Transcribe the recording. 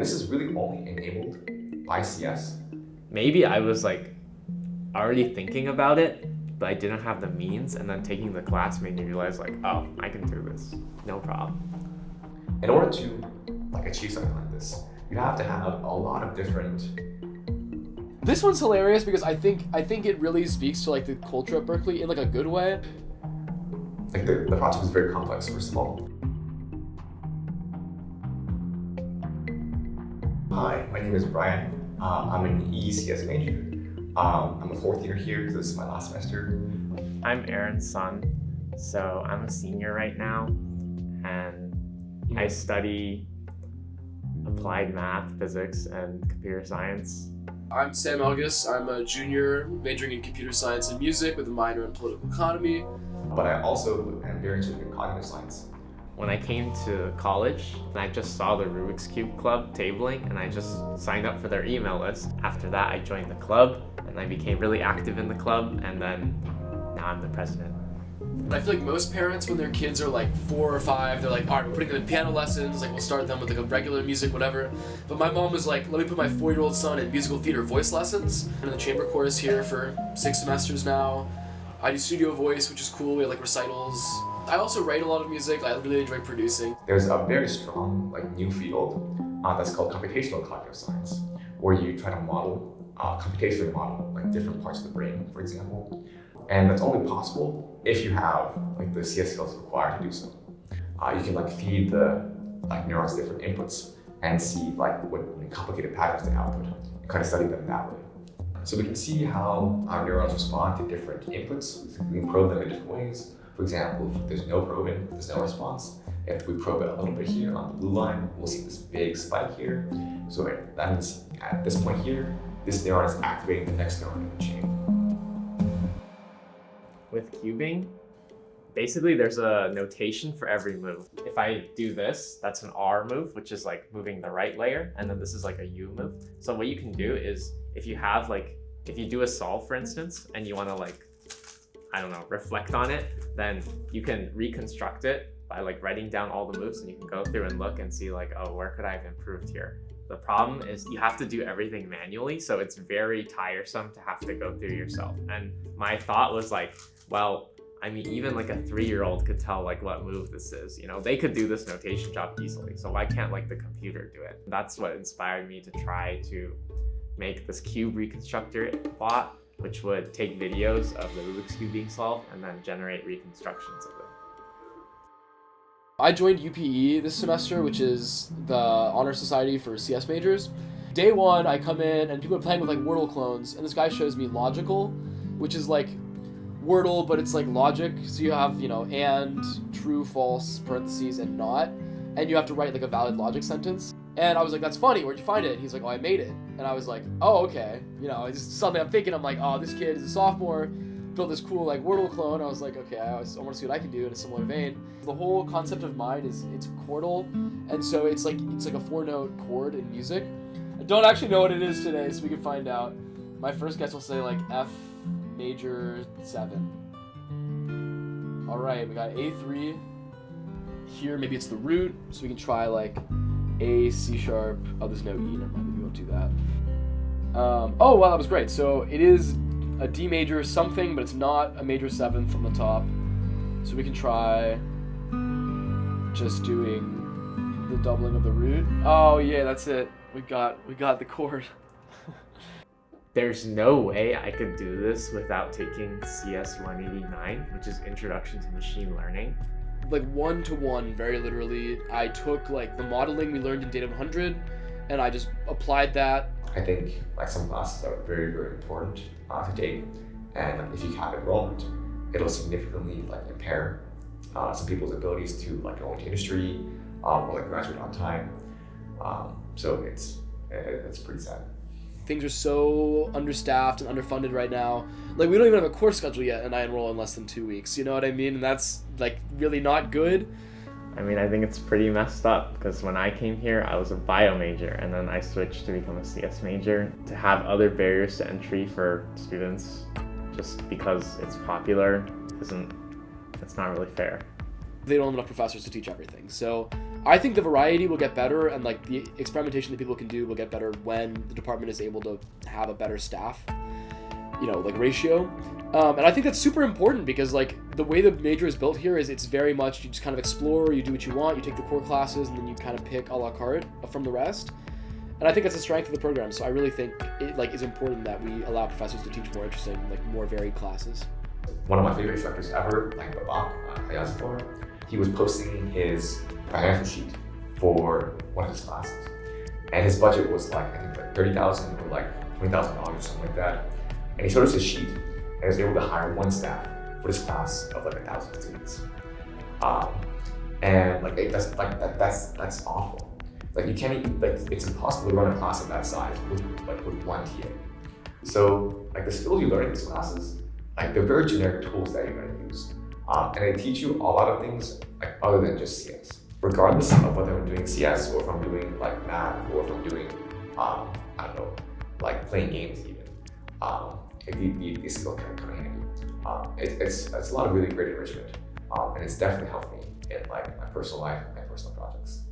this is really only enabled by CS. Maybe I was like already thinking about it, but I didn't have the means, and then taking the class made me realize like, oh, I can do this, no problem. In order to achieve something like this, you have to have a lot of different. This one's hilarious because I think it really speaks to like the culture at Berkeley in like a good way. Like the project is very complex, first of all. Hi, my name is Brian. I'm an ECS major. I'm a fourth year here, so this is my last semester. I'm Aaron's son, so I'm a senior right now, and I study applied math, physics, and computer science. I'm Sam August. I'm a junior majoring in computer science and music with a minor in political economy. But I also am very interested in cognitive science. When I came to college, I just saw the Rubik's Cube Club tabling, and I just signed up for their email list. After that, I joined the club, and I became really active in the club, and then now I'm the president. I feel like most parents, when their kids are like 4 or 5, they're like, all right, we're putting them in piano lessons, like we'll start them with like a regular music, whatever. But my mom was like, let me put my 4-year-old son in musical theater voice lessons. I'm in the chamber chorus here for 6 semesters now. I do studio voice, which is cool. We have like recitals. I also write a lot of music. I really enjoy producing. There's a very strong new field that's called computational cognitive science, where you try to computationally model different parts of the brain, for example. And that's only possible if you have the CS skills required to do so. You can feed the neurons different inputs and see what complicated patterns they output and kind of study them that way. So we can see how our neurons respond to different inputs. We can probe them in different ways. For example, if there's no probing, there's no response. If we probe it a little bit here on the blue line, we'll see this big spike here. So that means at this point here, this neuron is activating the next neuron in the chain. With cubing, basically there's a notation for every move. If I do this, that's an R move, which is moving the right layer, and then this is a U move. So what you can do is, if you have if you do a solve, for instance, and you want to reflect on it, then you can reconstruct it by writing down all the moves, and you can go through and look and see oh, where could I have improved here? The problem is you have to do everything manually, so it's very tiresome to have to go through yourself. And my thought was well, I mean, even a 3-year-old could tell what move this is. They could do this notation job easily, so why can't the computer do it? That's what inspired me to try to make this cube reconstructor bot, which would take videos of the Rubik's Cube being solved and then generate reconstructions of it. I joined UPE this semester, which is the honor society for CS majors. Day 1, I come in and people are playing with Wordle clones, and this guy shows me logical, which is Wordle, but it's logic. So you have, and, true, false, parentheses, and not, and you have to write a valid logic sentence. And I was like, that's funny, where'd you find it? And he's like, oh, I made it. And I was like, oh, okay. It's just something I'm thinking. I'm like, oh, this kid is a sophomore, built this cool Wordle clone. I was like, okay, I want to see what I can do in a similar vein. The whole concept of mine is it's chordal, and so it's like a 4-note chord in music. I don't actually know what it is today, so we can find out. My first guess will say F major 7. All right, we got A3. Here, maybe it's the root, so we can try A, C sharp. Oh, there's no E. Never mind. We won't do that. Oh, wow, that was great. So it is a D major something, but it's not a major 7th on the top. So we can try just doing the doubling of the root. Oh yeah, that's it. We got the chord. There's no way I could do this without taking CS 189, which is Introduction to Machine Learning. 1-to-1, very literally. I took the modeling we learned in Data 100, and I just applied that. I think some classes are very, very important to take, and if you have enrollment, it'll significantly impair some people's abilities to go into industry or graduate on time. So it's pretty sad. Things are so understaffed and underfunded right now. We don't even have a course schedule yet, and I enroll in less than 2 weeks. You know what I mean? And that's really not good. I mean, I think it's pretty messed up because when I came here, I was a bio major, and then I switched to become a CS major. To have other barriers to entry for students just because it's popular it's not really fair. They don't have enough professors to teach everything. So I think the variety will get better, and like the experimentation that people can do will get better when the department is able to have a better staff, like ratio. And I think that's super important because like the way the major is built here is it's very much you just kind of explore, you do what you want, you take the core classes, and then you kind of pick a la carte from the rest. And I think that's the strength of the program. So I really think it like is important that we allow professors to teach more interesting, like more varied classes. One of my favorite instructors ever, like Babak Ayazafor, he was posting his financial sheet for one of his classes. And his budget was like, I think like $30,000 or like $20,000 or something like that. And he showed us his sheet and was able to hire one staff for this class of like 1,000 students. And like that's awful. Like you can't even, like it's impossible to run a class of that size with one TA. So like the skills you learn in these classes, like they're very generic tools that you're going to use. And they teach you a lot of things like other than just CS. Regardless of whether I'm doing CS or if I'm doing like math or if I'm doing, I don't know, like playing games even. These skills can come in handy. It's a lot of really great enrichment. And it's definitely helped me in like my personal life and my personal projects.